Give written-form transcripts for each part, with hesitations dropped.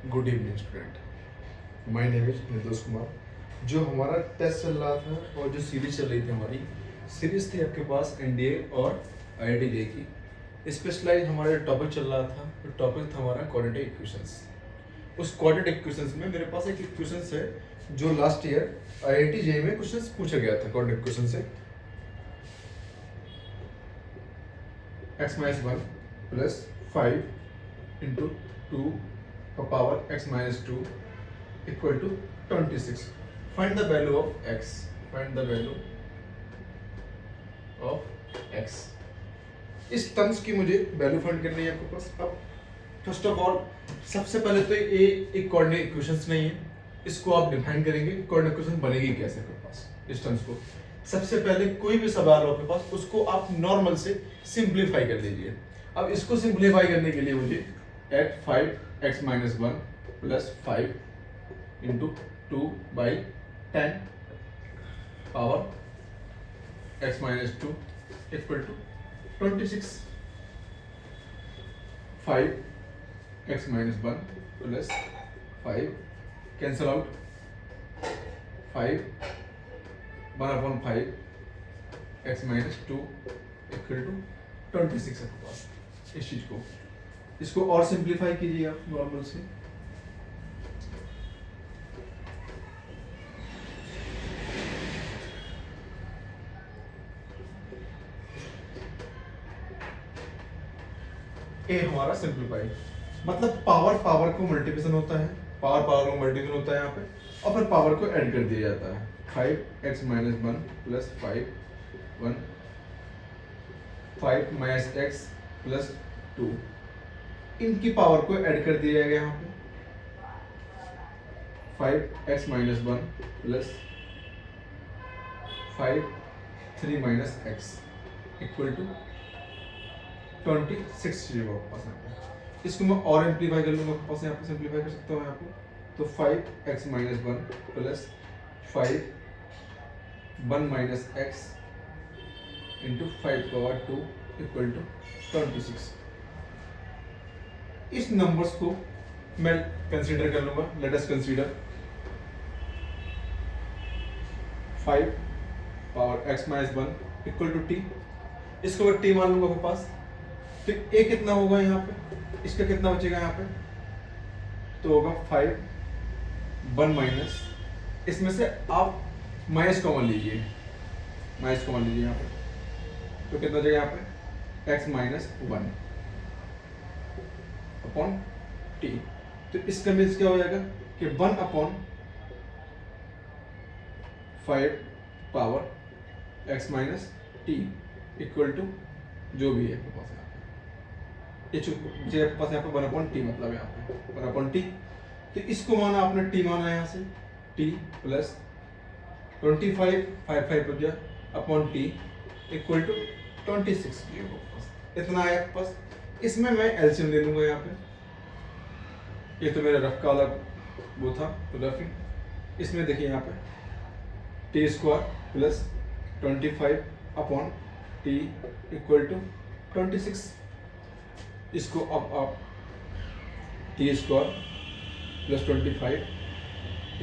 Good evening student, my name is निर्दोष कुमार। जो हमारा टेस्ट चल रहा था और जो सीरीज चल रही थी, हमारी सीरीज थी आपके पास एनडीए और आईआईटी जे की। स्पेशलाइज हमारा जो टॉपिक चल रहा था, तो टॉपिक था हमारा क्वाड्रेटिक इक्वेशंस। उस क्वाड्रेटिक इक्वेशंस में मेरे पास एक इक्वेशंस है जो लास्ट ईयर आईआईटी जे में क्वेश्चंस पूछा गया था। क्वाड्रेटिक इक्वेशन से x minus 1 plus 5 into 2 का power x minus 2 equal to 26. Find the value of x. Find the value of x. इस टर्म्स की मुझे वैल्यू फाइंड करनी है आपके पास। अब फर्स्ट ऑफ ऑल सबसे पहले तो ये एक कोऑर्डिनेट इक्वेशंस नहीं है, इसको आप डिफाइन करेंगे। कोऑर्डिनेट इक्वेशन बनेगी कैसे आपके पास इस टर्म्स को। सबसे पहले कोई भी सवाल हो आपके पास, उसको आप नॉर्मल से सिंप्लीफाई कर लीजिए। अब इसको सिंप्लीफाई करने के लिए मुझे 5x minus 1 plus 5 into 2 by 10 power x minus 2 equal to 26. 5x minus 1 plus 5 cancel out, 5 1/5 x minus 2 equal to 26 है आपके पास। इस चीज को इसको और सिंप्लीफाई कीजिए आप नॉर्मल से। ए हमारा सिंप्लीफाई मतलब पावर पावर को मल्टीप्लिकेशन होता है, पावर पावर को मल्टीप्लिकेशन होता है यहाँ पे, और फिर पावर को ऐड कर दिया जाता है। 5x minus 1 plus 5 minus x plus 2, इनकी पावर को ऐड कर दिया गया यहाँ पे। 5x minus 1 plus 3 minus x equal to 26 आपके पास यहाँ पे। इसको मैं और एम्प्लीफाई कर लूँगा आपके पास, यहाँ पे सिंप्लीफाई कर सकता हूँ यहाँ पे। तो 5x minus 1 plus 1 minus x into 5 power 2 equal to 26। इस नंबर्स को मैं कंसीडर कर लूंगा। Let us consider 5 power x minus 1 equal to t। इसको मैं t मान लूंगा आपके पास। तो a कितना होगा यहाँ पे, इसका कितना बचेगा यहाँ पे, तो होगा 5 1 माइनस, इसमें से आप माइनस कॉमन लीजिए, माइनस कॉमन लीजिए यहाँ पे, तो कितना बचेगा यहाँ पे x minus 1 अपॉन t। तो इसका मीन्स क्या हो जाएगा कि 1 upon 5 power x minus t equal to जो भी है आपके पास यहाँ पे, ये आपके पास यहाँ पे 1 अपॉन t, मतलब यहाँ पे 1 अपॉन t। तो इसको माना आपने t माना यहाँ से, t प्लस 25 5 हो गया अपॉन t इक्वल टू 26। इतना है आपके पास। इसमें मैं एलसीएम ले लूंगा यहाँ पे। ये तो मेरा रफ का अलग वो था, तो रफ। इसमें देखिए यहाँ पे t square plus 25 upon t equal to 26। इसको अब आप t square plus 25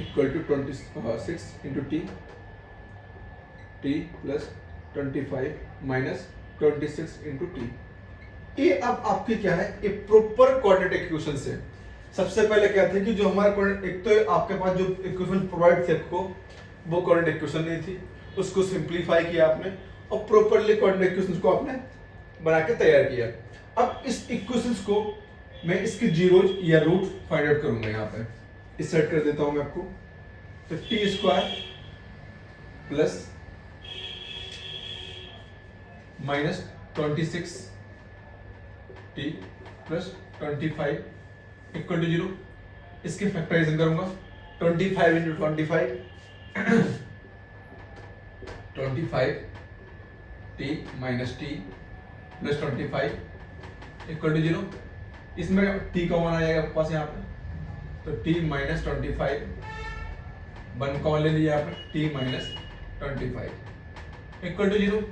equal to 26 into t plus 25 minus 26 into t. ये अब आपकी क्या है, ये प्रॉपर क्वाड्रेटिक इक्वेशन से। सबसे पहले क्या थे कि जो हमारा एक तो आपके पास जो इक्वेशन प्रोवाइड थे आपको, वो क्वाड्रेटिक इक्वेशन नहीं थी, उसको सिंप्लीफाई किया आपने और प्रॉपरली क्वाड्रेटिक इक्वेशंस को आपने बना के तैयार किया। अब इस इक्वेशंस को मैं इसके जीरोज या रूट फाइंड आउट करूंगा। यहाँ पे इस सेट कर देता हूं मैं आपको। तो t square plus minus 26 t plus 25 equal to 0। इसके फैक्टराइजेशन करूंगा। 25 into 25 25 t minus t plus 25 equal to 0। इसमें t कॉमन आ जाएगा आपके पास यहाँ पे, तो t माइनस 25 1 कॉमन ले लिया यहाँ पे, t minus 25 equal to 0।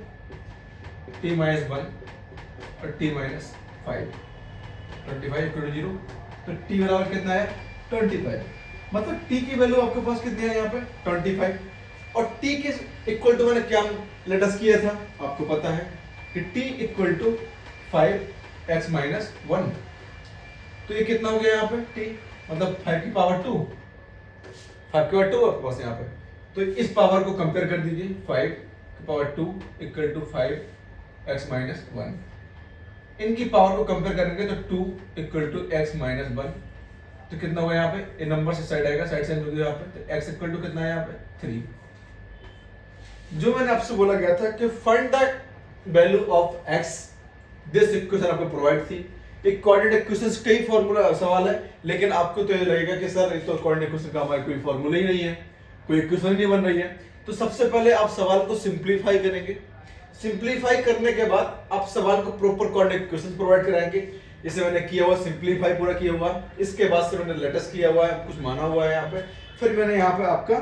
t minus 1 और t माइनस 5, 25 इक्वल टू 0। तो t बराबर कितना है 25, मतलब t की वैल्यू आपके पास कितनी है यहाँ पे 25, और t के इक्वल टू मैंने क्या लेटस किया था आपको पता है कि t equal to 5x minus 1। तो ये कितना हो गया यहाँ पे t, मतलब 5 की पावर 2, 5 की पावर 2 आपके पास यहाँ पे। तो इस पावर को कंपेयर कर दीजिए, 5 की power 2 equal to 5x minus 1। इनकी पावर को कंपेयर करेंगे तो 2 इक्वल टू x माइनस 1। तो कितना हुआ यहाँ पे, ये नंबर से साइड आएगा, साइड से यहाँ पे, तो x इक्वल टू कितना है यहाँ पे 3। जो मैंने आपसे बोला गया था कि find the value of x, this equation आपको प्रोवाइड थी। एक कोऑर्डिनेट इक्वेशंस कई फॉर्मूला सवाल है, लेकिन आपको तो ये लगेगा कि सर ये तो कोऑर्डिनेट इक्वेशन का हमारा कोई फॉर्मूला ही नहीं है, कोई इक्वेशन ही नहीं बन रही है। तो सबसे पहले आप सवाल को सिंप्लीफाई करेंगे, सिंप्लीफाई करने के बाद आप सवाल को प्रॉपर कोऑर्डिनेट इक्वेशन प्रोवाइड कराएंगे। जैसे मैंने किया हुआ सिंप्लीफाई पूरा किया हुआ, इसके बाद से मैंने लेटेस्ट किया हुआ है, कुछ माना हुआ है यहाँ पे, फिर मैंने यहाँ पे आपका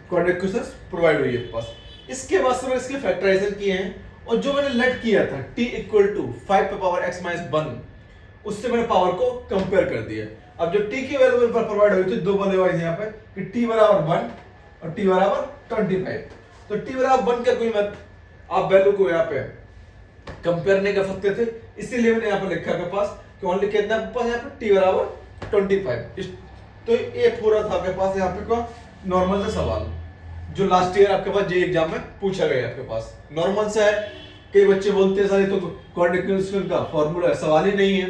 कोऑर्डिनेट इक्वेशंस प्रोवाइड हुई है पास। इसके बाद से मैंने इसके फैक्टराइजेशन किए हैं, और जो मैंने लेट किया था t इक्वल टू 5 पे पावर x माइनस 1, उससे मैंने पावर को कंपेयर कर दिया। अब जो t की वैल्यू मेरे पास प्रोवाइड हुई थी, दो वाले वाइज यहाँ पे कि t बराबर 1 और t बराबर 25। तो t बराबर 1 का कोई मत आप वैल्यू को यहाँ पे कंपेयर नहीं कर सकते थे, इसीलिए मैंने यहाँ पे लिखा आपके पास कि ओनली कितना आपके पास यहाँ पे t बराबर 25। तो ये पूरा था आपके पास यहाँ पे का नॉर्मल सा सवाल, जो लास्ट ईयर आपके पास जे एग्जाम में पूछा गया आपके पास। नॉर्मल सा है, कई बच्चे बोलते हैं सर ये तो कोऑर्डिनेट इक्वेशन का फॉर्मूला सवाल ही नहीं है।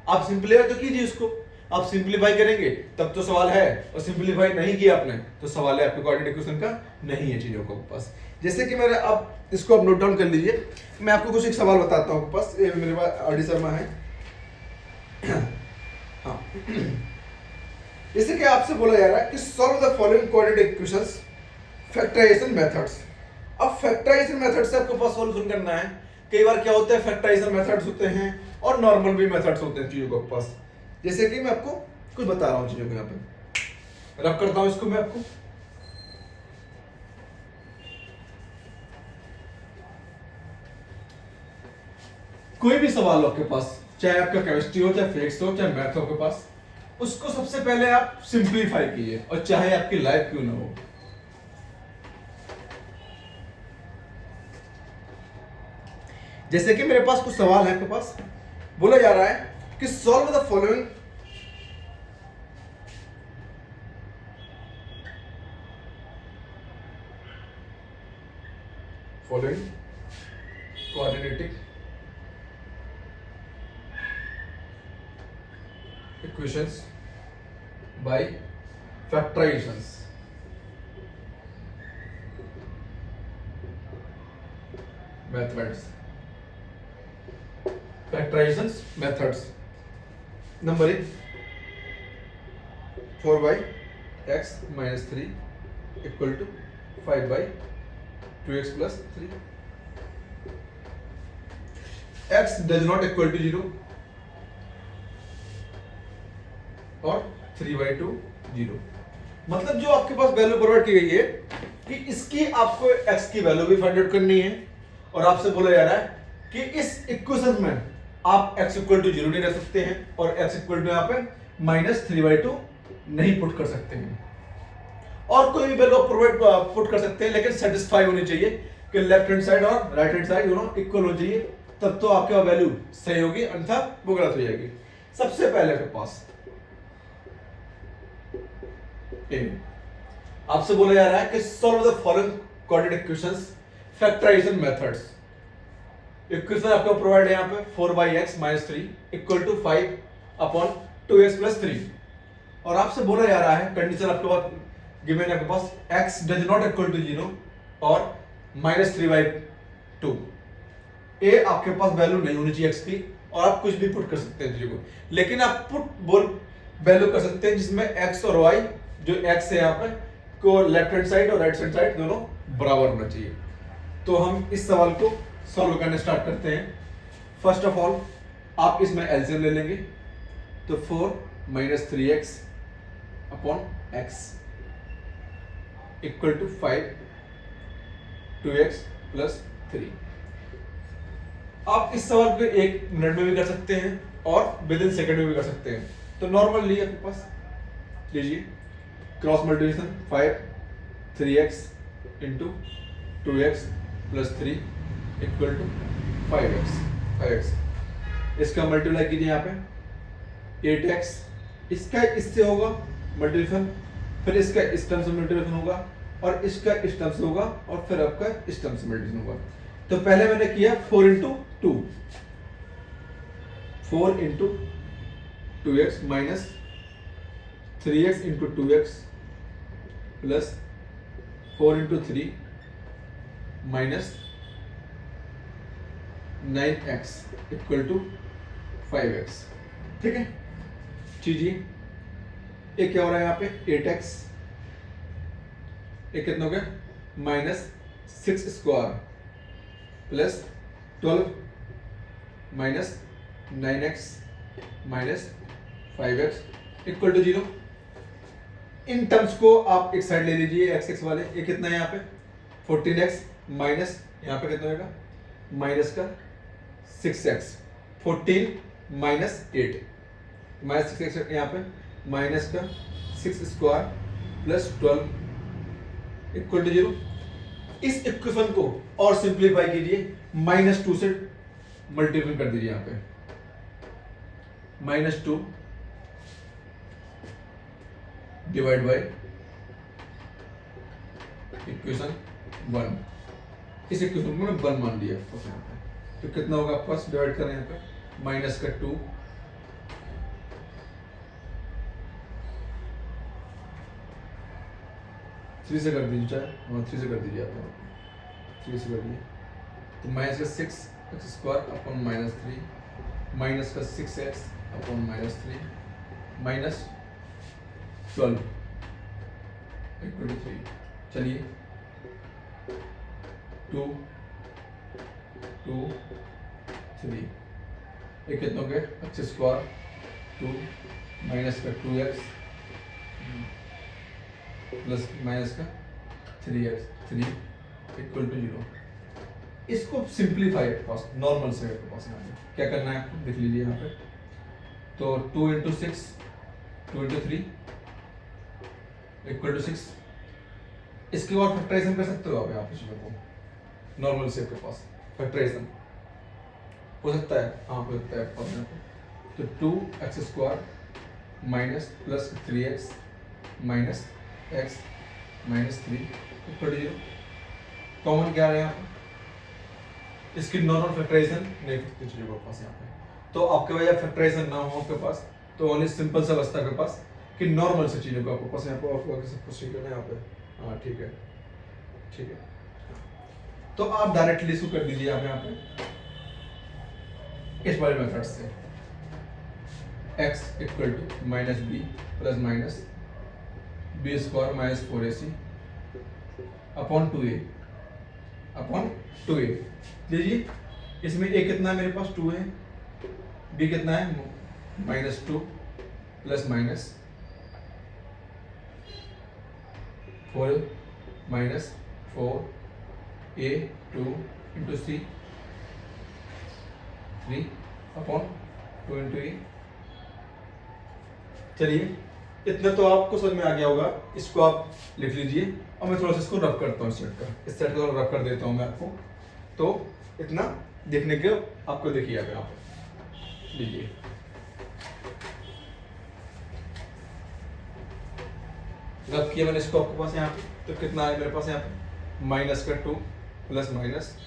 आप सिंप्लीफाई तो कीजिए इसको, आप सिंप्लीफाई करेंगे तब तो सवाल है, और सिंप्लीफाई नहीं किया आपने तो सवाल है आपके कोऑर्डिनेट इक्वेशन का नहीं है चीजों को पास। जैसे कि मेरे आप इसको आप नोट डाउन कर लीजिए, मैं आपको कुछ एक सवाल बताता हूँ पास। ये मेरे पास आरडी शर्मा है। हाँ, जैसे कि आपसे बोला जा रहा है कि solve the following coordinate equations factorisation methods. अब फैक्टराइजेशन मेथड से आपको पास सॉल्यूशन करना है। कई बार क्या होता है, फैक्टराइजेशन मेथड्स होते हैं और नॉर्मल भी मेथड्स होते हैं चीजों के पास। जैसे कि मैं आपको कुछ बता रहा हूं चीजों को, यहाँ पे रब करता हूं इसको मैं आपको। कोई भी सवाल हो आपके पास, चाहे आपका केमिस्ट्री हो, चाहे फिजिक्स हो, चाहे मैथ हो आपके पास, उसको सबसे पहले आप सिंप्लीफाई कीजिए, और चाहे आपकी लाइफ क्यों ना हो। जैसे कि मेरे पास कुछ सवाल है आपके पास, बोला जा रहा है कि solve the following quadratic equations by factorisations. Methods, factorisations methods. Number 1, 4 by x minus 3 equal to 5 by 2x plus 3. x does not equal to 0 और 3 by 2 0। मतलब जो आपके पास वैल्यू प्रोवाइड की गई है कि इसकी आपको x की वैल्यू भी फाइंड आउट करनी है, और आपसे बोला जा रहा है कि इस इक्वेशन में आप x इक्वल टू 0 नहीं रख सकते हैं, और x इक्वल टू यहाँ पे माइनस 3/2 नहीं पुट कर सकते हैं, और कोई भी वैल्यू प्रोवाइड पुट कर सकते हैं, लेकिन सेटिस्फाई होनी चाहिए कि लेफ्ट हैंड साइड और राइट हैंड साइड दोनों इक्वल हो चाहिए, तब तो आपके वैल्यू सही होगी, अन्यथा वो गलत हो जाएगी। सबसे पहले के पास आपसे बोला जा रहा है कि solve the following coordinate equations factorisation methods. Equation आपको प्रोवाइड है यहाँ पे 4 by x minus 3 equal to 5 upon 2x plus 3, और आपसे बोला जा रहा है कंडीशन आपके पास गिवन है आपके पास x does not equal to 0 और माइनस 3/2। ये आपके पास वैल्यू नहीं होनी चाहिए x की, और आप कुछ भी पुट कर सकते हैं चीजों को, लेकिन आप पुट बोल वैल्यू कर सकते हैं जिसमें x और y, जो x है यहाँ पे को लेफ्ट हैंड साइड और राइट हैंड साइड दोनों बराबर होना चाहिए। तो हम इस सवाल को सॉल्व करने स्टार्ट करते हैं। फर्स्ट ऑफ ऑल आप इसमें एलसीएम ले लेंगे, तो 4 minus 3x upon x equal to 5 2x plus 3। आप इस सवाल को 1 मिनट में भी कर सकते हैं और विद इन सेकेंड में भी कर सकते हैं। तो नॉर्मल लिए आपके पास, लीजिए cross multiplication 5 3x into 2x plus 3 equal to 5x। इसका मल्टीप्लाई कीजिए यहाँ पे 8x, इसका इससे होगा मल्टीप्लिकेशन, फिर इसका इस टर्म से मल्टीप्लिकेशन होगा और इसका इस टर्म से होगा और फिर आपका इस टर्म से मल्टीप्लिकेशन होगा। तो पहले मैंने किया 4 into 2, 4 into 2x minus 3x into 2x plus 4 into 3 minus 9x equal to 5x। ठीक है, कीजिए ये क्या हो रहा है यहाँ पे 8x, ये कितना हो गया minus 6 square plus 12 minus 9x minus 5x equal to 0। इन टर्म्स को आप एक साइड ले लीजिए, x वाले, ये कितना है यहाँ पे 14x माइनस यहाँ पे कितना होगा माइनस का 6x, 14 माइनस 8 माइनस 6x यहाँ पे माइनस का 6 स्क्वायर प्लस 12 इक्वल टू 0। इस इक्वेशन को और सिंप्लीफाई कीजिए, -2 से मल्टीप्लाई कर दीजिए यहाँ पे, -2 डिवाइड बाय इक्वेशन 1। इस इक्वेशन को मैंने 1 मान लिया यहाँ पे, तो कितना होगा आपके पास, डिवाइड करें यहाँ पे माइनस का 2 3 से कर दीजिए, चाहे 3 से कर दीजिए, आप 3 से कर दीजिए, तो माइनस का 6x square upon minus 3 minus का 6x upon minus 3 minus 12 equal to 3। चलिए 2 2 3 ये कितना हो गया x स्क्वायर 2 माइनस का 2x प्लस माइनस का 3x 3 इक्वल टू 0। इसको सिंप्लीफाई नॉर्मल से आपके पास यहाँ पे क्या करना है आपको देख लीजिए यहाँ पे, तो 2 इंटू 6 2 इंटू 3 इक्वल टू 6। इसके बाद फैक्टराइजेशन कर सकते हो आप यहाँ पे चीजों को, नॉर्मल से आपके पास फैक्टराइजेशन हो सकता है, हाँ हो सकता है आपके पास। तो 2x square minus plus 3x minus x minus 3 equal to 0। Common क्या है यहाँ पे, इसकी नॉर्मल फैक्टराइजेशन नहीं करती चीजों के पास यहाँ पे, तो आपके वजह फैक्टराइजेशन ना हो आपके पास, तो ओनली सिंपल सा बस्ता के पास कि नॉर्मल से चीजों को आपके पास यहाँ पे आपको सब कुछ ठीक है यहाँ पे, हाँ ठीक है ठीक है। तो आप डायरेक्टली इसको कर दीजिए आप यहाँ पे इस वाले मेथड से, x equal to minus b plus minus b square minus 4ac upon 2a लीजिए। इसमें a कितना है मेरे पास 2 है, b कितना है -2 plus minus 4 minus 4a 2 into c 3 upon 2 into a. चलिए इतना तो आपको समझ में आ गया होगा, इसको आप लिख लीजिए और मैं थोड़ा सा इसको रफ करता हूँ इस सेट का, इस सेट को रफ कर देता हूँ मैं आपको, तो इतना देखने के आपको देखिए आप यहाँ पे लीजिए। रफ किया मैंने इसको आपके पास यहाँ पे, तो कितना है मेरे पास यहाँ पे माइनस का 2 प्लस माइनस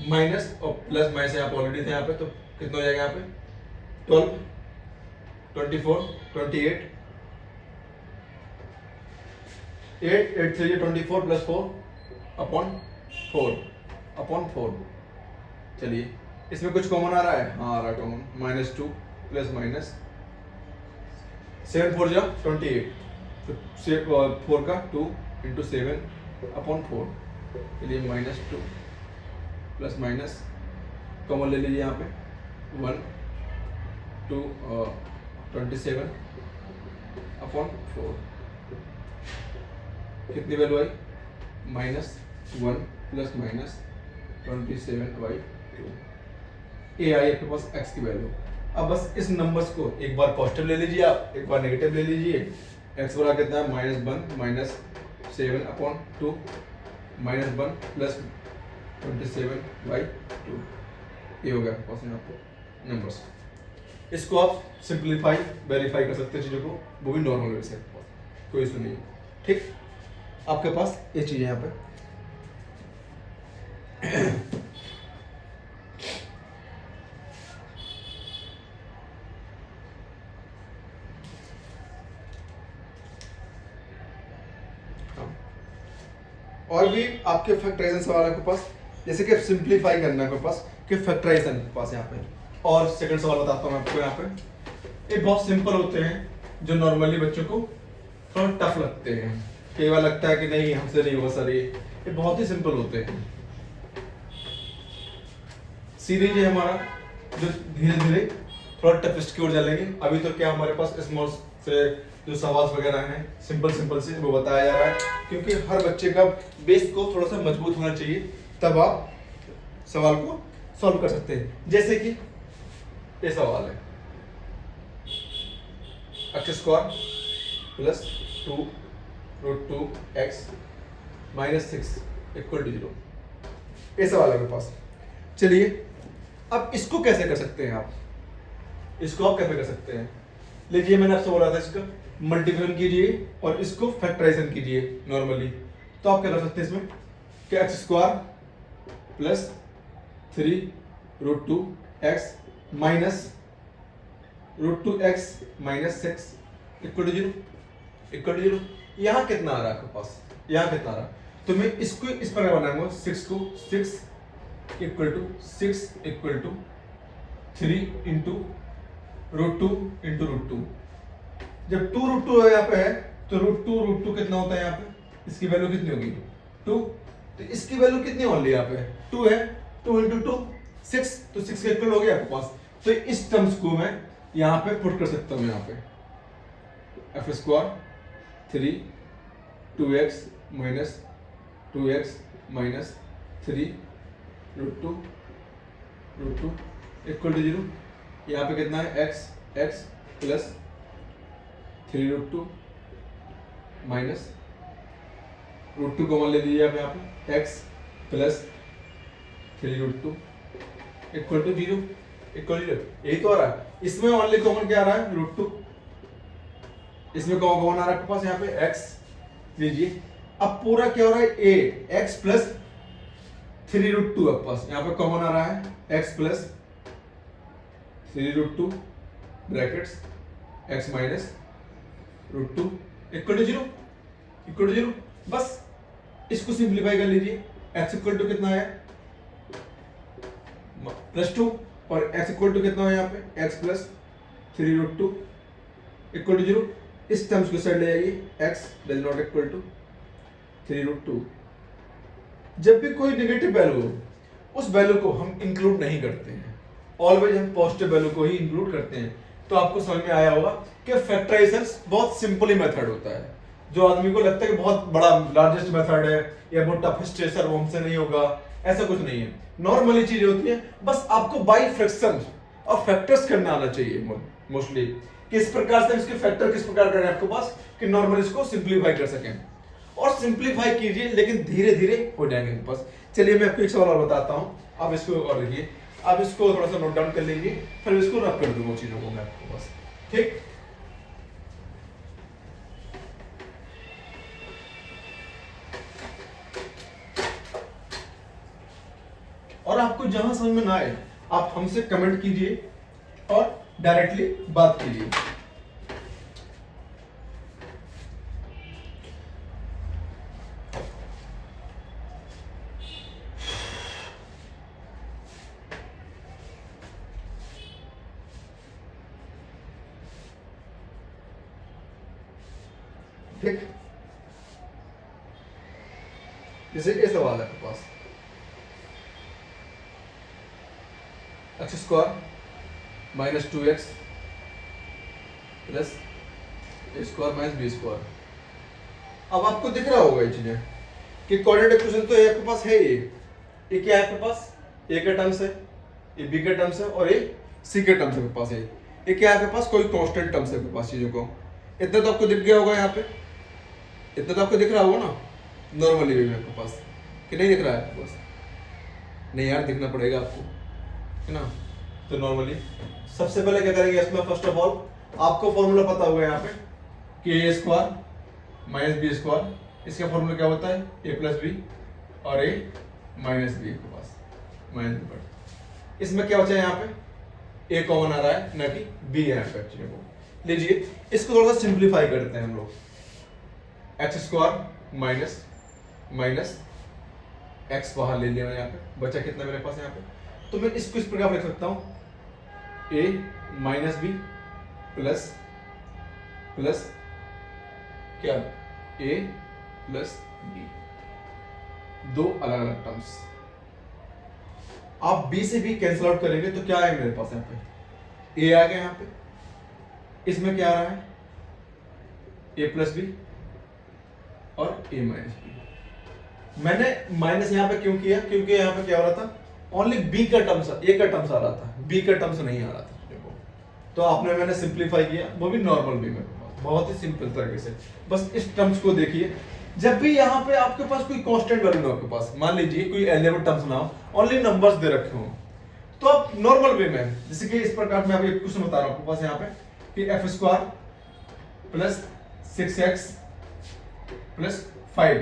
माइनस और प्लस माइनस यहाँ पे ऑलरेडी थे यहाँ पे, तो कितना हो जाएगा यहाँ पे 12 24 28 8 8 3 24 प्लस 4 अपॉन 4। चलिए इसमें कुछ कॉमन आ रहा है, हाँ आ रहा है कॉमन, -2 प्लस माइनस 7 4 जा 28, तो 4 का 2 इंटू 7 अपॉन 4, चलिए -2 प्लस माइनस कॉमन ले लीजिए यहाँ पे 1 2 27 अपॉन 4, कितनी value I -1 plus minus 27 by 2 ये आई आपके पास x की वैल्यू। अब बस इस नंबर्स को एक बार पॉजिटिव ले लीजिए, आप एक बार नेगेटिव ले लीजिए। x बराबर कितना है -1 माइनस 7/2 -1 प्लस 27/2 ये हो गया आपके पास आपको नंबर्स। इसको आप सिंप्लीफाई वेरीफाई कर सकते हैं चीज़ों को, वो भी नॉर्मल वे से आपके पास कोई इशू नहीं है। ठीक, आपके पास ये चीज़ है यहाँ पे। और भी आपके फैक्टराइजेशन सवाल आपके पास, जैसे कि सिंप्लीफाई करना है आपके पास कि फैक्टराइजेशन के पास यहाँ पे। और सेकंड सवाल बताता हूँ आपको यहाँ पे। ये बहुत सिंपल होते हैं जो नॉर्मली बच्चों को थोड़ा टफ लगते हैं, कई बार लगता है कि नहीं हमसे नहीं होगा सर, ये बहुत ही सिंपल होते हैं। सीरीज है हमारा जो धीरे धीरे थोड़ा टफेस्ट की ओर चलेंगे। अभी तो क्या हमारे पास स्मॉल से जो सवाल वगैरह हैं सिंपल से वो बताया जा रहा है, क्योंकि हर बच्चे का बेस को थोड़ा सा मजबूत होना चाहिए, तब आप सवाल को सॉल्व कर सकते हैं। जैसे कि ये सवाल है x² plus 2√2x minus 6 equal to 0। ये सवाल है मेरे पास। चलिए अब इसको कैसे कर सकते हैं आप, इसको आप कैसे कर सकते हैं। लीजिए मैंने आपसे बोला था इसका मल्टीप्लिकेशन कीजिए और इसको फैक्टराइजेशन कीजिए नॉर्मली। तो आप क्या कर सकते हैं इसमें कि x² plus 3√2x minus √2x minus 6 equal to 0। यहाँ कितना आ रहा है आपके पास, यहाँ कितना आ रहा है, तो मैं इसको इस पर बनाऊंगा 6 को 6 इक्वल टू 3 इंटू √2 इंटू √2। जब 2√2 यहाँ पे है तो √2 कितना होता है यहाँ पे, इसकी वैल्यू कितनी होगी 2, तो इसकी वैल्यू कितनी ओनली यहाँ पे 2 है, 2 इंटू 2 6, तो 6 का इक्वल हो गया आपके पास। तो इस टर्म्स को मैं यहाँ पे पुट कर सकता हूँ, यहाँ पे f² 3 2x minus 2x minus 3√2 equal to 0। यहाँ पे कितना है x प्लस 3√2 माइनस √2 कॉमन ले लीजिए आप यहाँ पे x प्लस 3√2 इक्वल टू 0 यही तो आ रहा है। इसमें ओनली कॉमन क्या आ रहा है √2, इसमें कॉमन आ रहा है आपके पास यहाँ पे x लीजिए। अब पूरा क्या हो रहा है a x प्लस 3√2 आपके पास यहाँ पे कॉमन आ रहा है x plus 3√2 brackets x minus √2 equal to 0। बस इसको सिंप्लीफाई कर लीजिए। x इक्वल टू कितना है +2 और x इक्वल टू कितना है यहाँ पे x प्लस 3√2 इक्वल टू 0। इस टर्म्स को साइड ले जाइए, x does not equal to 3√2। जब भी कोई नेगेटिव वैल्यू हो उस वैल्यू को हम इंक्लूड नहीं करते हैं, ऑलवेज हम पॉजिटिव वैल्यू को ही इंक्लूड करते हैं। तो आपको समझ में आया होगा कि फैक्टराइजेशन बहुत सिंपली मेथड होता है। जो आदमी को लगता है कि बहुत बड़ा लार्जेस्ट मेथड है या बहुत टफेस्ट है सर वो हमसे नहीं होगा, ऐसा कुछ नहीं है। नॉर्मली चीज होती है, बस आपको बाई फ्रैक्शन और फैक्टर्स करना आना चाहिए मोस्टली, किस प्रकार से इसके फैक्टर किस प्रकार करें आपके पास कि नॉर्मली इसको सिंप्लीफाई कर सकें। और सिंप्लीफाई कीजिए लेकिन धीरे धीरे हो जाएंगे आपके पास। चलिए मैं आपको एक सवाल और बताता हूँ, आप इसको और देखिए, आप इसको थोड़ा सा नोट डाउन कर लीजिए, फिर इसको रब कर दूंगा चीजों को मैं आपके पास। ठीक, और आपको जहां समझ में ना आए आप हमसे कमेंट कीजिए और डायरेक्टली बात कीजिए। ठीक, जैसे ये सवाल है आपके पास x² minus 2x plus a² minus b²। अब आपको दिख रहा होगा ये चीजें कि कोऑर्डिनेट इक्वेशन तो आपके पास है, ये क्या है आपके पास, ए के टर्म्स है, ये बी के टर्म्स है और ये सी के टर्म्स है मेरे पास। ये क्या है आपके पास, कोई कांस्टेंट टर्म्स है मेरे पास चीजों को। इतना तो आपको दिख गया होगा यहाँ पे, इतना तो आपको दिख रहा होगा ना नॉर्मली वे में आपके पास, कि नहीं दिख रहा है आपके पास? नहीं यार, दिखना पड़ेगा आपको, है ना। तो नॉर्मली सबसे पहले क्या करेंगे इसमें, फर्स्ट ऑफ ऑल आपको फॉर्मूला पता होगा यहाँ पे कि ए स्क्वायर माइनस बी स्क्वायर, इसका फॉर्मूला क्या होता है, ए प्लस बी और ए माइनस बी के पास माइनस बी पर। इसमें क्या बचा है यहाँ पे, ए कॉमन आ रहा है ना कि बी है यहाँ पे एक्चुअली। को लीजिए इसको थोड़ा सा सिंप्लीफाई करते हैं हम लोग, x square minus minus x बाहर ले लिया मैंने यहाँ पे, बचा कितना मेरे पास यहाँ पे, तो मैं इसको इस प्रकार लिख सकता हूँ, ए माइनस बी प्लस प्लस क्या, ए प्लस बी, दो अलग अलग टर्म्स। आप बी से बी कैंसिल आउट करेंगे तो क्या आएगा मेरे पास यहाँ पे, ए आ गया यहाँ पे, इसमें क्या आ रहा है, ए प्लस बी और ए माइनस बी। मैंने माइनस यहाँ पे क्यों किया, क्योंकि यहाँ पे क्या हो रहा था, ओनली बी का टर्म्स, ए का टर्म्स आ रहा था, बी का टर्म्स नहीं आ रहा था देखो। तो आपने मैंने सिंप्लीफाई किया, वो भी नॉर्मल वे में, बहुत ही सिंपल तरीके से। बस इस टर्म्स को देखिए, जब भी यहाँ पे आपके पास कोई कांस्टेंट वैल्यू ना आपके पास, मान लीजिए कोई एलिमेंट टर्म्स ना हो, ओनली नंबर्स दे रखे हो, तो आप नॉर्मल वे में, जैसे कि इस प्रकार मैं अभी क्वेश्चन बता रहा हूँ आपके पास यहाँ पे कि F square plus 6x plus 5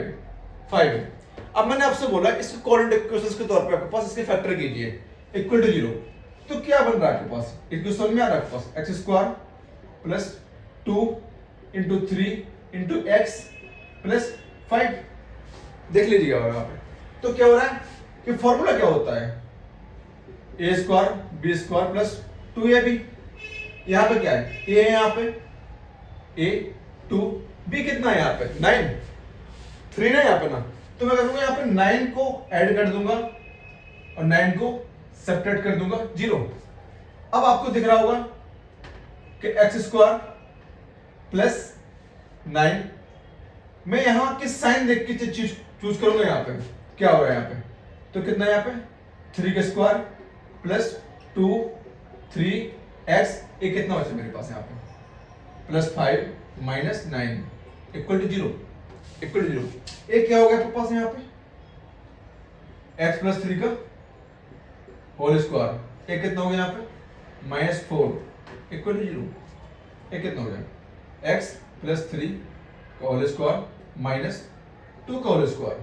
है। अब मैंने आपसे बोला इसको कोऑर्डिनेट इक्वेशंस के तौर पे आपके पास इसके फैक्टर कीजिए इक्वल टू 0, तो क्या बन रहा है आपके पास, इक्वेशन में आ रहा है आपके पास x square plus 2 into 3 into x plus 5। देख लीजिएगा यहाँ पे, तो क्या हो रहा है कि फॉर्मूला क्या होता है, a square b square plus 2ab। यहाँ पे क्या है, ए है यहाँ पे, ए 2, बी कितना है यहाँ पे 9, 3 ना यहाँ पे ना, तो मैं करूंगा यहाँ पे 9 को ऐड कर दूंगा और 9 को सब्ट्रैक्ट कर दूंगा 0। अब आपको दिख रहा होगा कि एक्स स्क्वायर प्लस 9, मैं यहां किस साइन देख के चूज करूंगा, यहाँ पे क्या हो रहा है यहाँ पे, तो कितना है यहाँ पे 3 का स्क्वायर प्लस 2 3x, ये कितना बचा मेरे पास यहाँ पे plus 5 minus 9 equal to 0, equal to 0। एक क्या हो गया आपके पास यहाँ पे x प्लस 3 का होल स्क्वायर, एक कितना हो गया यहाँ पे माइनस 4 इक्वल टू 0। एक कितना हो गया x प्लस 3 का होल स्क्वायर माइनस 2 का होल स्क्वायर।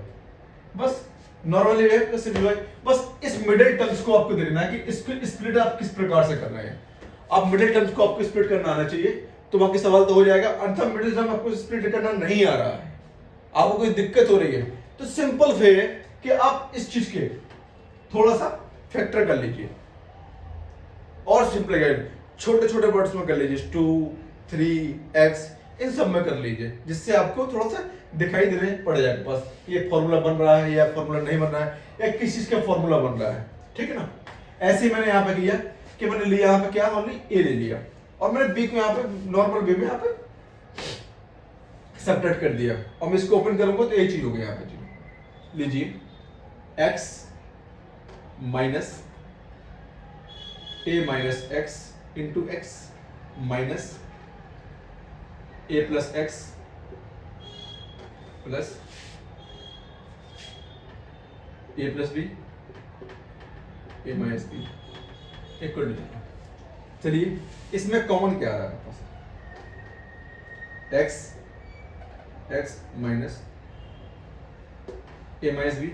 बस नॉर्मली है सिंपलीफाई, बस इस मिडिल टर्म्स को आपको देखना है कि इसको स्प्लिट आप किस प्रकार से कर रहे हैं। आप मिडिल टर्म्स को आपको स्प्लिट करना आना चाहिए, तो बाकी सवाल तो हो जाएगा। अन्यथा मिडिल टर्म आपको स्प्लिट करना नहीं आ रहा है, आपको कोई दिक्कत हो रही है, तो सिंपल वे है कि आप इस चीज के थोड़ा सा फैक्टर कर लीजिए और सिंपलीफाई छोटे छोटे वर्ड्स में कर लीजिए, 2 3x इन सब में कर लीजिए, जिससे आपको थोड़ा सा दिखाई देने पड़ जाए पास ये फॉर्मूला बन रहा है या फॉर्मूला नहीं बन रहा है या किस चीज का फॉर्मूला बन रहा है, ठीक है ना। ऐसे ही मैंने यहाँ पे किया कि मैंने लिया यहाँ पे क्या, ओनली ए ले लिया और मैंने बी को यहाँ पे नॉर्मल वे में यहाँ पे सब्ट्रैक्ट कर दिया और मैं इसको ओपन करूंगा तो ये चीज हो गई यहाँ पे। लीजिए x minus a minus x into x minus a plus x plus a plus b a minus b equal to. चलिए इसमें कॉमन क्या आ रहा है आपके पास, x minus a minus b,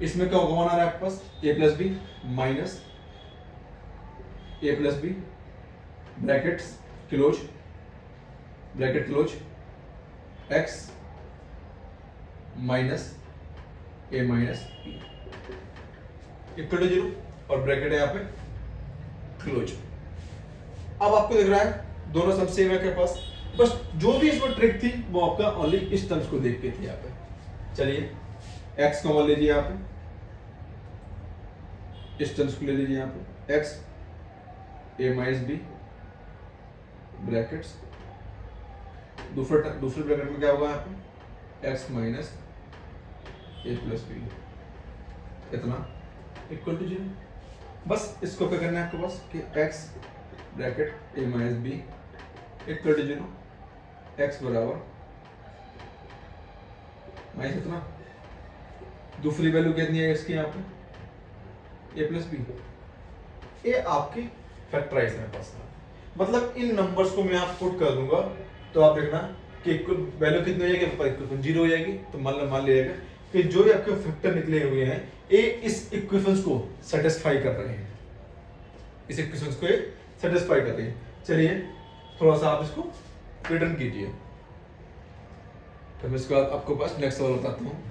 इसमें क्या कॉमन आ रहा है आपके पास, a plus b minus a plus b brackets close, bracket close, x minus a minus b equal to 0 और ब्रैकेट है यहाँ पे क्लोज। अब आपको दिख रहा है दोनों सब सेम है के पास, बस जो भी इसमें ट्रिक थी वो आपका ओनली इस टर्म्स को देख के थी यहाँ पे। चलिए x कॉमन लीजिए यहाँ पे, इस टर्म्स को ले लीजिए यहाँ पे x ए माइनस बी ब्रैकेट्स, दूसरे ब्रैकेट में क्या होगा यहाँ पे x minus a plus B इतना इक्वल टू 0। बस इसको क्या करना है आपके पास कि x bracket a minus b equal to 0, x बराबर माइनस इतना, दूसरी वैल्यू कितनी है इसकी यहाँ पे a प्लस बी, ये आपकी फैक्टराइज है पास। मतलब इन नंबर्स को मैं आप पुट कर दूंगा तो आप देखना कि वैल्यू कितनी हो जाएगी, इक्वेशन 0 हो जाएगी। तो मान लिया जाएगा कि जो आपके फैक्टर निकले हुए हैं ये इस इक्वेशंस को सेटिस्फाई कर रहे हैं, इस इक्वेशंस को सेटिस्फाई कर रहे हैं। चलिए थोड़ा सा आप इसको रिटर्न कीजिए, तो मैं इसके बाद आपको पास नेक्स्ट सवाल बताता हूँ।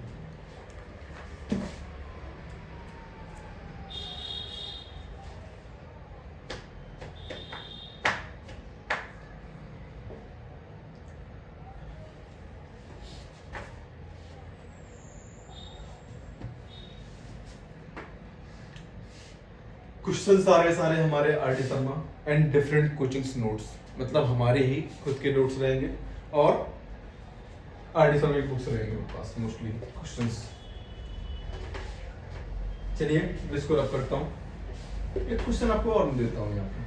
क्वेश्चन सारे हमारे RD. Sharma and different coachings notes, मतलब हमारे ही खुद के नोट्स रहेंगे और आर.डी. शर्मा की बुक्स रहेंगे मेरे पास मोस्टली क्वेश्चंस। चलिए मैं इसको रब करता हूँ, एक क्वेश्चन आपको और मैं देता हूँ यहाँ पे।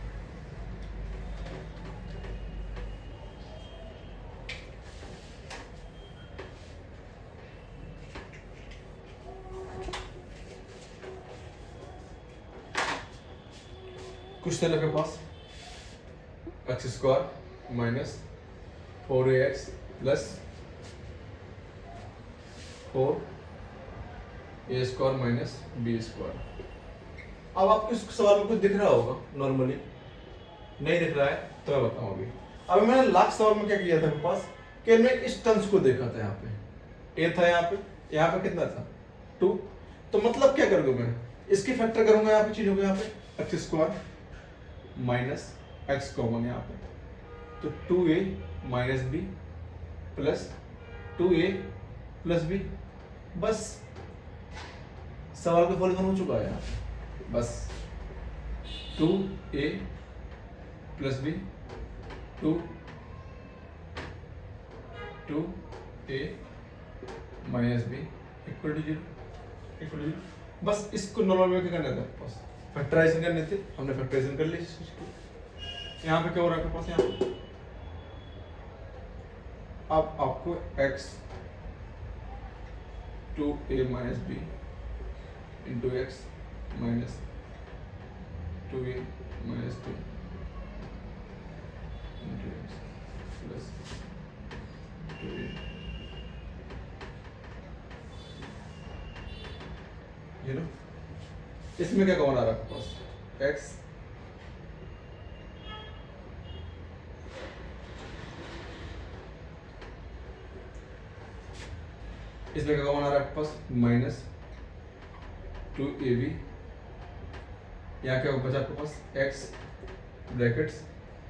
क्वेश्चन आपके पास x square minus 4ax plus 4a square minus b square. अब आपको इस सवाल में कुछ दिख रहा होगा, नॉर्मली नहीं दिख रहा है तो मैं बताऊं अभी। अब मैंने लास्ट सवाल में क्या किया था मेरे पास कि मैं इस टर्म्स को देखा था, यहाँ पे a था, यहाँ पे कितना था 2। तो मतलब क्या करूंगा मैं, इसकी फैक्टर करूंगा यहाँ पे चीजों को, यहाँ पे x square minus x common यहाँ पे, तो 2a minus b plus 2a plus b. बस सवाल का सॉल्यूशन हो चुका है यहाँ पे। बस 2a plus b 2a minus b equal to 0। बस इसको नॉर्मल में क्या करना था आपके पास, फैक्टराइजेशन करने थे, हमने फैक्टराइजेशन कर ली। यहाँ पे क्या हो रहा है आपके पास, यहाँ पे अब आपको x 2a minus b into x minus 2a minus 2 into x plus 2a, you know? इसमें क्या कॉमन आ रहा है आपके पास, x इसमें क्या कॉमन आ रहा है आपके पास माइनस 2ab, यहाँ क्या बचा आपके पास x ब्रैकेट्स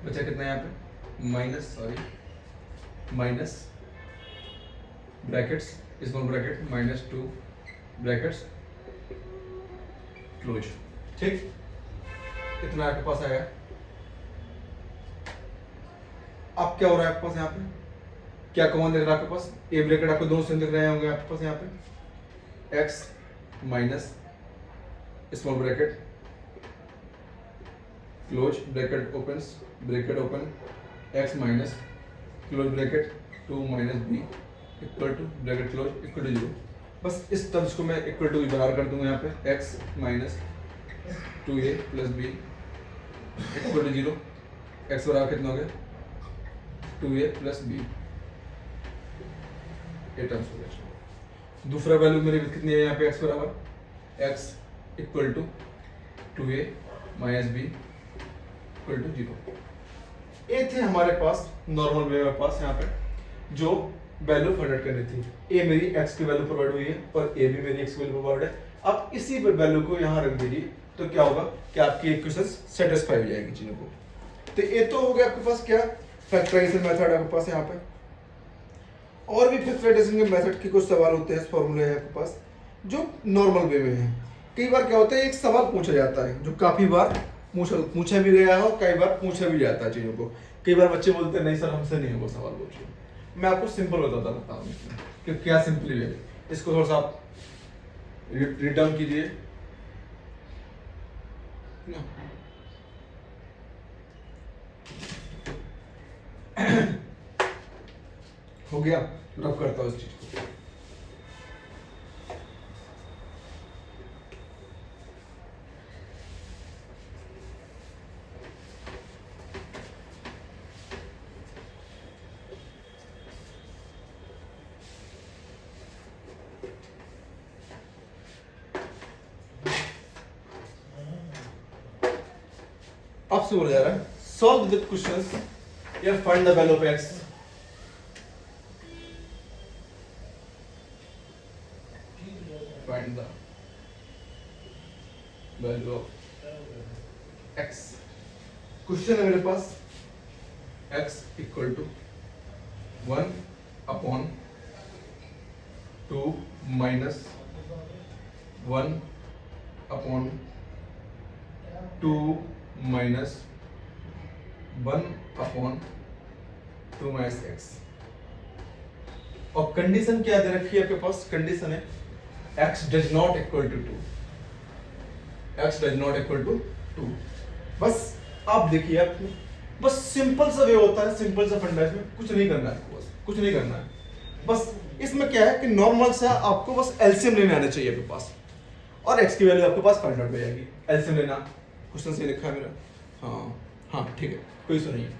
बचा कितना यहाँ पे minus brackets small bracket minus 2 brackets close. ठीक, इतना आपके पास आया। अब क्या हो रहा है आपके पास, यहाँ पे क्या कॉमन दिख रहा है आपके पास, ए ब्रैकेट आपको दोनों सेम दिख रहे होंगे आपके पास, यहाँ पे x minus small bracket close bracket opens bracket open x minus close bracket 2 minus b equal to bracket close equal to 0। बस इस टर्म्स को मैं इक्वल टू बराबर कर दूंगा यहाँ पे, x minus 2a plus b equal to 0। x बराबर कितना हो गया 2a प्लस b, ये टर्म्स हो गया। दूसरा वैल्यू मेरी कितनी है यहाँ पे, x बराबर x equal to 2a minus b equal to 0। ये थे हमारे पास नॉर्मल वे में पास यहाँ पे जो वैल्यू फाइंड करनी थी। a मेरी x की वैल्यू प्रोवाइड हुई है और a भी मेरी x की वैल्यू प्रोवाइड है। अब इसी वैल्यू को यहाँ रख दीजिए तो क्या होगा कि आपकी इक्वेशन सेटिस्फाई हो जाएगी चीजों को। तो ये तो हो गया आपके पास क्या फैक्टराइजेशन मेथड आपके पास यहाँ पे। और भी फैक्टराइजेशन के मेथड के कुछ सवाल होते हैं, फॉर्मूले हैं आपके पास जो नॉर्मल वे में है। कई बार क्या होता है एक सवाल पूछा जाता है जो काफी बार पूछा भी गया है और कई बार पूछा भी जाता है चीजों को। कई बार बच्चे बोलते हैं नहीं सर हमसे नहीं है वो सवाल पूछिए। मैं आपको सिंपल बताता हूँ कि क्या सिंपली है। इसको थोड़ा सा आप रिटर्न कीजिए ना। हो गया, रब करता हूँ इस चीज को। आपसे बोला जा रहा है सॉल्व विद क्वेश्चंस या find the value of x. Find the value of x. Question है मेरे पास x equal to 1 upon 2 minus 1 upon 2 minus 1 upon 2 minus x. और कंडीशन क्या दे रखी है आपके पास? कंडीशन है x does not equal to 2। x does not equal to 2। बस आप देखिए, आप बस सिंपल सा वे होता है, सिंपल सा फंडा है, इसमें कुछ नहीं करना है आपको, बस कुछ नहीं करना है। बस इसमें क्या है कि नॉर्मल सा आपको बस एलसीएम लेने आना चाहिए आपके पास, और x की वैल्यू आपके पास फाइंड आउट हो जाएगी। एलसीएम लेना, क्वेश्चन से लिखा है मेरा। हाँ ठीक है, कोई इशू नहीं है।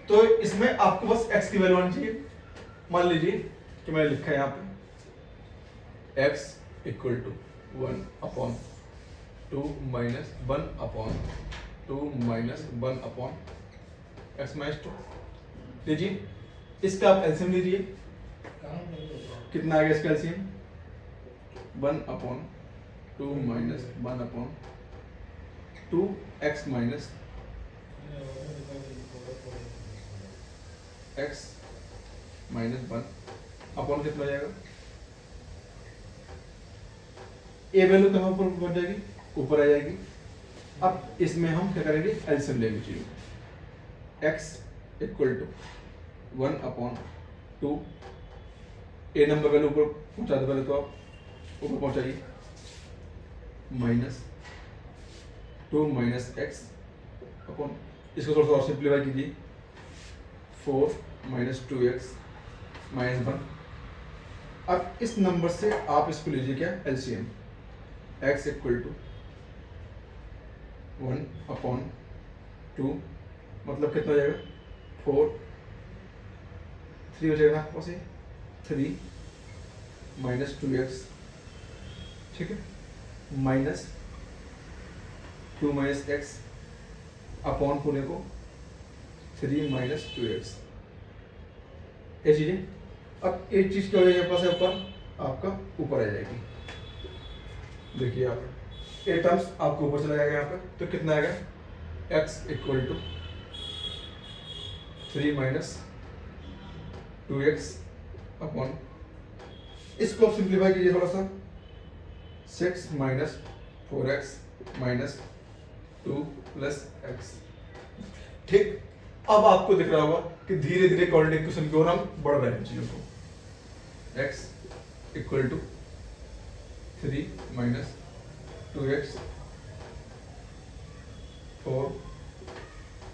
तो इसमें आपको बस x की वैल्यू आनी चाहिए। मान लीजिए कि मैंने लिखा है यहाँ पे x equal to 1 upon 2 minus 1 upon 2 minus 1 upon x minus 2। लीजिए इसका आप एलसीएम लीजिए, कितना आ गया इसका LCM? 1 upon 2 minus 1 upon 2 x minus x minus 1 upon कितना हो जाएगा? ए वैल्यू कहाँ पर बढ़ जाएगी? ऊपर आ जाएगी। अब इसमें हम क्या करेंगे? एलसीएम लेंगे चीजों। X equal to 1 upon 2, a number value ऊपर पहुंचा दो पहले, तो आप ऊपर पहुंचाइए, माइनस 2 माइनस एक्स अपॉन, इसको थोड़ा सा और सिंप्लीफाई कीजिए, 4 माइनस 2x माइनस 1। अब इस नंबर से आप इसको लीजिए क्या? LCM. x equal to 1 upon 2, मतलब कितना हो जाएगा? 4, 3 हो जाएगा आपके पास, 3 माइनस 2x, ठीक है, माइनस 2 माइनस एक्स अपॉन पूरे को 3 माइनस 2x। ये चीजें, अब एक चीज क्या हो जाएगी पास है ऊपर, आपका ऊपर आ जाएगी। देखिए आप, ए टर्म्स आपको ऊपर चला जाएगा यहाँ पे, तो कितना आएगा? x equal to 3 minus 2x upon, इसको आप सिंप्लीफाई कीजिए थोड़ा सा, 6 minus 4x minus 2 plus x. ठीक, अब आपको दिख रहा होगा कि धीरे धीरे क्वाड्रेटिक इक्वेशन की ओर हम बढ़ रहे हैं चीजों को। x equal to 3 minus 2x 4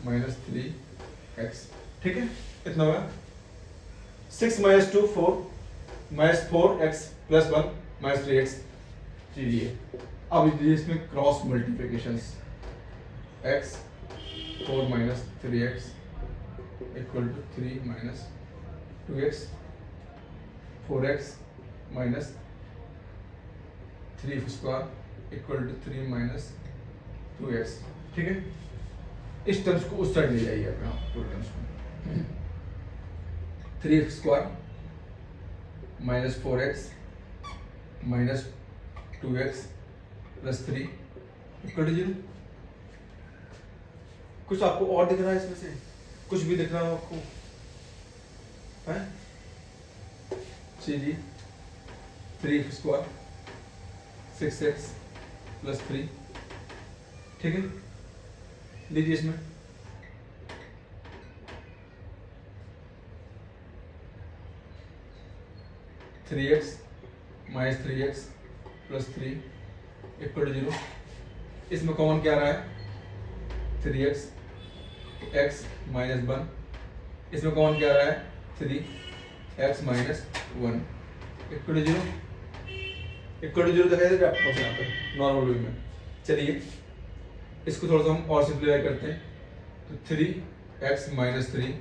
minus 3x, ठीक है, इतना होगा। 6 minus 2 4 minus 4x plus 1 minus 3x। चलिए अब इसमें cross multiplication, x 4 minus 3x equal to 3 minus 2x, 4x minus 3 square equal to 3 minus 2x, ठीक है। इस टर्म्स को उस साइड ले जाइए आप, यहाँ पूरे टर्म्स को, 3 square minus 4x minus 2x plus 3 equal to 0। कुछ आपको और दिख रहा है इसमें से? कुछ भी दिख रहा हो आपको? है जी, 3 स्क्वायर 6x प्लस 3, ठीक है, लीजिए इसमें 3x minus 3x plus 3 equal to 0। इसमें कॉमन क्या आ रहा है 3x x माइनस 1। इसमें कॉमन क्या आ रहा है 3x minus 1 equal to 0। Equal to 0 दिखाई दे रहा है आपके पास यहाँ पे नॉर्मल वे में। चलिए इसको थोड़ा सा हम और सिंप्लीफाई करते हैं तो 3x माइनस 3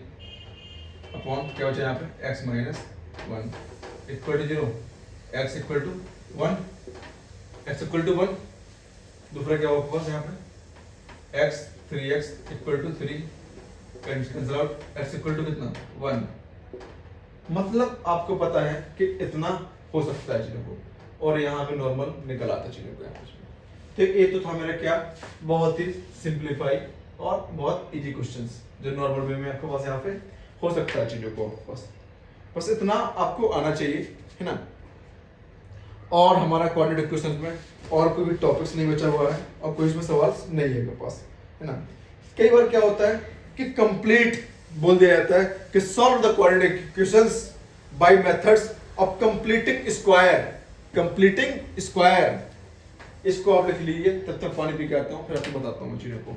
अपॉन क्या बचा यहाँ पे x minus 1 equal to 0। x equal to 1 x equal to 1। दूसरा क्या होगा पास यहाँ पे x 3x equal to 3 cancel out x equal to कितना 1। मतलब आपको पता है कि इतना हो सकता है चीजों को और यहाँ पे नॉर्मल निकल आता है चीजों को यहाँ पे। तो ये तो था मेरा क्या बहुत ही सिंप्लीफाई और बहुत इजी क्वेश्चंस जो नॉर्मल वे में आपके पास यहाँ पे हो सकता है चीजों को। बस इतना आपको आना चाहिए है ना। और हमारा क्वाड्रेटिक क्वेश्चन में और कोई भी टॉपिक्स नहीं बचा हुआ है और कोई इसमें सवाल नहीं है मेरे पास है ना। कई बार क्या होता है कि कंप्लीट बोल दिया जाता है कि solve the quadratic equations bye methods of completing square. इसको आप लिख लीजिए, तब तक पानी पी के आता हूँ फिर आपको बताता हूँ चीजों को।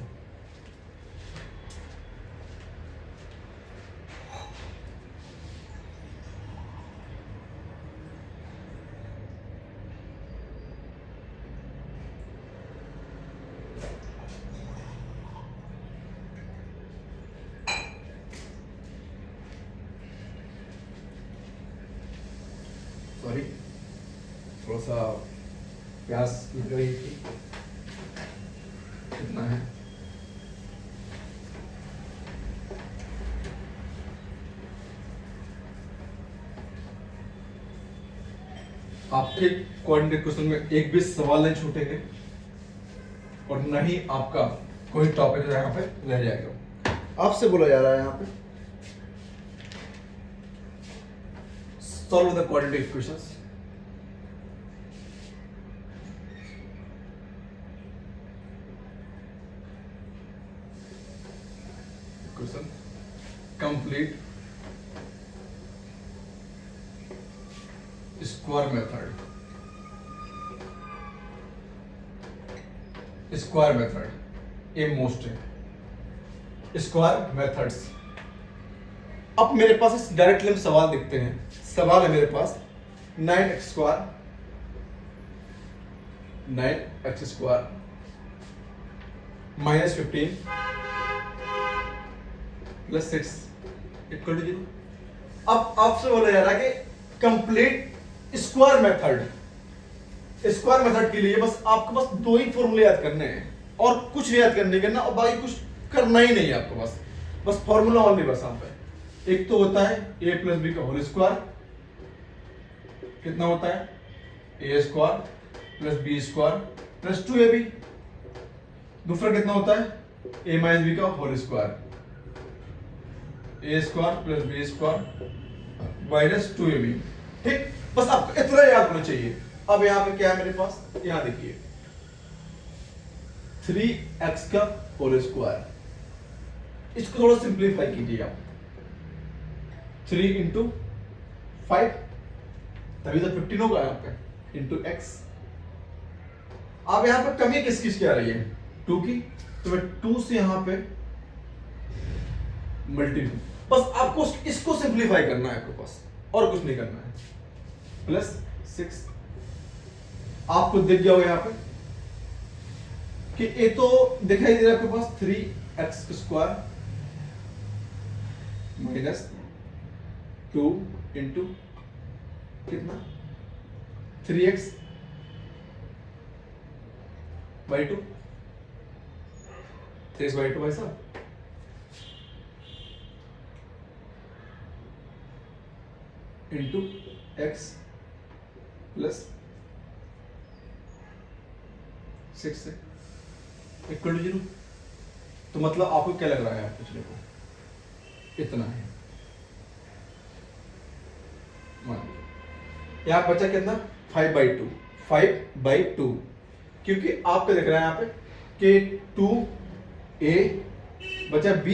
सॉरी थोड़ा सा प्यास लग रही थी। कितना है आपके क्वाड्रेटिक क्वेश्चन में एक भी सवाल नहीं छूटेंगे और न ही आपका कोई टॉपिक यहाँ पे रह जाएगा। आपसे बोला जा रहा है यहाँ पे solve the quadratic equations. Question complete square method a most है स्क्वायर मेथड्स। अब मेरे पास इस डायरेक्टली हम सवाल देखते हैं। सवाल है मेरे पास 9x square minus 15 plus 6 equal to 0। अब आपसे बोला जा रहा है कि कंप्लीट स्क्वायर मेथड के लिए बस आपको बस दो ही फॉर्मूले याद करने हैं और कुछ नहीं याद करने के ना और बाकी कुछ करना ही नहीं है आपको। बस फॉर्मूला ओनली बस आप है। एक तो होता है a प्लस बी का होल स्क्वायर कितना होता है a square plus b square plus 2ab। दूसरा कितना होता है a माइनस बी का whole square a square plus b square minus 2ab। ठीक, बस आपको इतना याद होना चाहिए। अब यहां पे क्या है मेरे पास, यहां देखिए 3x का होल स्क्वायर। इसको थोड़ा सिंप्लीफाई कीजिए आप 3 इंटू 5 तभी तो 15 होगा यहाँ पे इंटू x। अब यहां पे कमी किस किस की आ रही है 2 की, तो मैं 2 से यहां पे मल्टीप्लाई। बस आपको इसको सिंप्लीफाई करना है आपके पास और कुछ नहीं करना है। प्लस 6 आपको दिख गया होगा यहाँ पे कि ये तो दिखाई दे रहा है आपके पास 3x स्क्वायर माइनस 2 इंटू कितना 3x बाई 2 3x बाई 2 भाई साहब इंटू x प्लस 6 से इक्वल टू 0। तो मतलब आपको क्या लग रहा है आप पिछले को इतना है। यहां बचा कितना 5/2 क्योंकि आपको दिख रहा है यहाँ पे कि 2a बचा b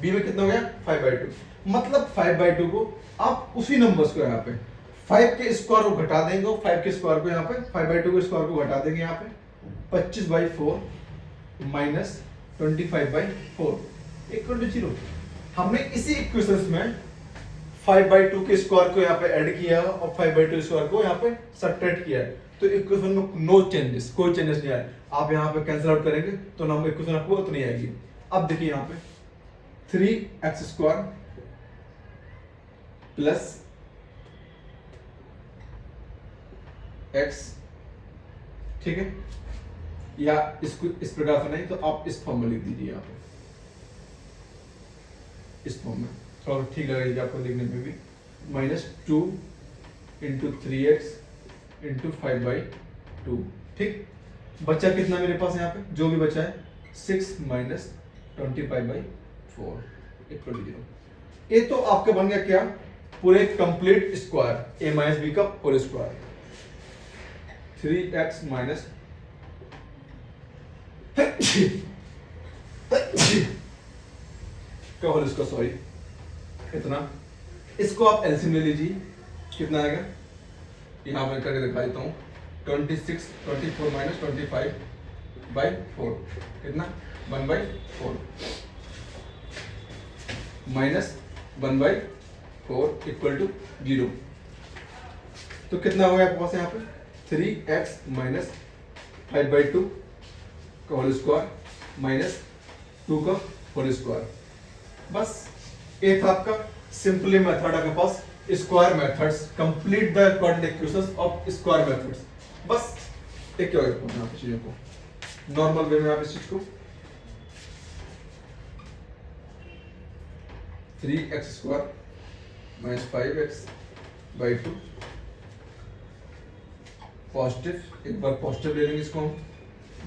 में कितना हो गया 5/2। मतलब 5/2 को आप उसी नंबर्स को यहाँ पे 5 के स्क्वायर को घटा देंगे, 5 के स्क्वायर को यहाँ पे 5/2 के स्क्वायर को घटा देंगे यहाँ पे 25/4 माइनस 25/4 इक्वल टू 0। हमने इसी इक्वेशंस में 5/2 के स्क्वायर को यहाँ पे ऐड किया और 5/2 स्क्वायर को यहाँ पे सब्ट्रैक्ट किया, तो इक्वेशन में नो चेंजेस, कोई चेंजेस नहीं आए। आप यहाँ पे कैंसिल आउट करेंगे तो नंबर इक्वेशन आपको उतनी आएगी। अब देखिए यहाँ पे 3x² प्लस x, ठीक है, या इसको इस प्रकार से नहीं तो आप इस फॉर्म में लिख दीजिए यहाँ पे, इस फॉर्म में थोड़ा ठीक लगेगा आपको लिखने में भी, -2 × 3x × 5/2, ठीक। बचा कितना मेरे पास यहाँ पे, जो भी बचा है 6 - 25/4 इक्वल टू 0। ये तो आपका बन गया क्या, पूरे कंप्लीट स्क्वायर a - b का होल स्क्वायर, 3x माइनस का होल स्क्वायर, सॉरी इतना। इसको आप एलसीएम ले लीजिए, कितना आएगा, यहाँ पे करके दिखा देता हूँ, 24 - 25/4 कितना, 1/4 माइनस 1/4 इक्वल टू 0। तो कितना हो गया आपके पास यहाँ पे, 3x माइनस 5/2 का होल स्क्वायर माइनस 2 का होल स्क्वायर। बस ये था आपका सिंपली मेथड आपके पास, स्क्वायर मेथड्स, कंप्लीट द कोऑर्डिनेट इक्वेशंस ऑफ स्क्वायर मेथड्स। बस एक क्या होगा आप चीजों को नॉर्मल वे में आप इस चीज को 3x² माइनस 5x/2 पॉजिटिव, एक बार पॉजिटिव ले लेंगे इसको हम,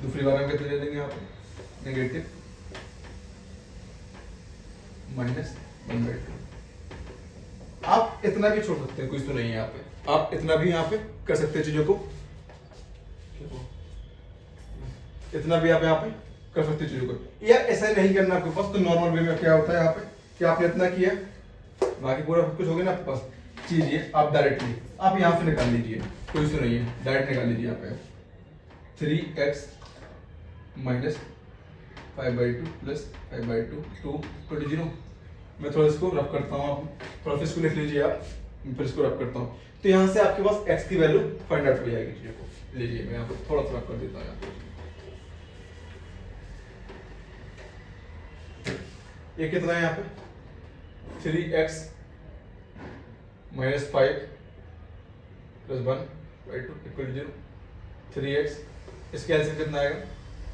दूसरी बार हम कितने ले लेंगे यहाँ पे, नेगेटिव -1/2। आप इतना भी छोड़ सकते हैं, कुछ तो नहीं है यहाँ पे, आप इतना भी यहाँ पे कर सकते हैं चीजों को, इतना भी आप यहाँ पे कर सकते हैं चीजों को, या ऐसा ही नहीं करना आपके पास, तो नॉर्मल वे में क्या होता है यहाँ पे कि आपने इतना किया, बाकी पूरा कुछ हो गया ना आपके पास चीज, ये आप डायरेक्टली आप यहाँ से निकाल लीजिए, कोई तो नहीं है, डायरेक्ट निकाल लीजिए यहाँ पे 3x माइनस 5/2 प्लस 5/2 2 0। मैं थोड़ा इसको रफ करता हूँ, आप थोड़ा इसको लिख लीजिए आप, फिर इसको रफ करता हूँ, तो यहाँ से आपके पास x की वैल्यू फाइंड आउट हो जाएगी। चीजों को लीजिए, मैं यहाँ पे थोड़ा सा रफ कर देता हूँ यहाँ पे, ये कितना है यहाँ पे 3x minus 5 plus 1/2 equal to 0। 3x इसके एलसीएम कितना आएगा,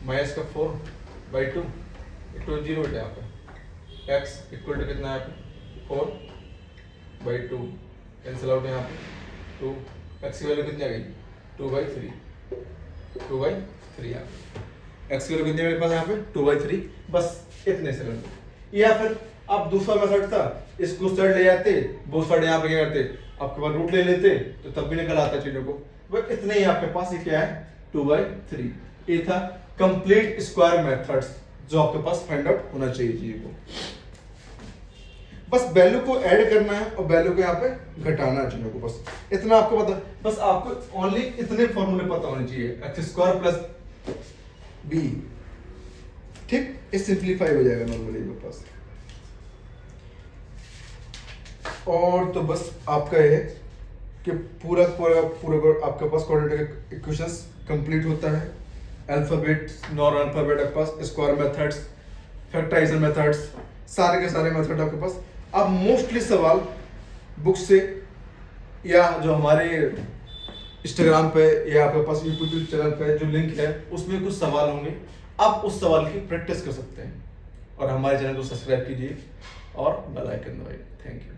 माइनस का 4/2 इक्वल टू 0 यहाँ पे, x इक्वल टू कितना है यहाँ पे 4/2 कैंसिल आउट यहाँ पे 2, x की वैल्यू कितनी आ गई 2/3 यहाँ पे, x की वैल्यू कितनी है मेरे पास यहाँ पे 2/3। बस इतने से रन, या फिर आप दूसरा मेथड था, इसको साइड ले जाते, वो साइड यहाँ पे क्या करते, आपके पास रूट ले लेते तो तब भी निकल आता चीजों को। बस इतने ही आपके पास, ये क्या है 2/3। ये था कंप्लीट स्क्वायर मेथड्स जो आपके पास फाइंड आउट होना चाहिए चीज को। बस वैल्यू को ऐड करना है और वैल्यू को यहाँ पे घटाना है चीजों को, बस इतना आपको पता, बस आपको ओनली इतने फॉर्मूले पता होने चाहिए, x² प्लस b, ठीक, ये सिंप्लीफाई हो जाएगा नॉर्मली मेरे पास। और तो बस आपका ये है कि पूरा आपके पास क्वाड्रेटिक इक्वेशंस कंप्लीट होता है, अल्फाबेट नॉन अल्फाबेट आपके पास, स्क्वायर मेथड्स, फैक्टराइजेशन मेथड्स, सारे के सारे मेथड आपके पास। अब मोस्टली सवाल बुक से या जो हमारे इंस्टाग्राम पे या आपके पास यूट्यूब चैनल पे जो लिंक है उसमें कुछ सवाल होंगे, आप उस सवाल की प्रैक्टिस कर सकते हैं। और हमारे चैनल को सब्सक्राइब कीजिए और बेल आइकन दबाइए। Thank you.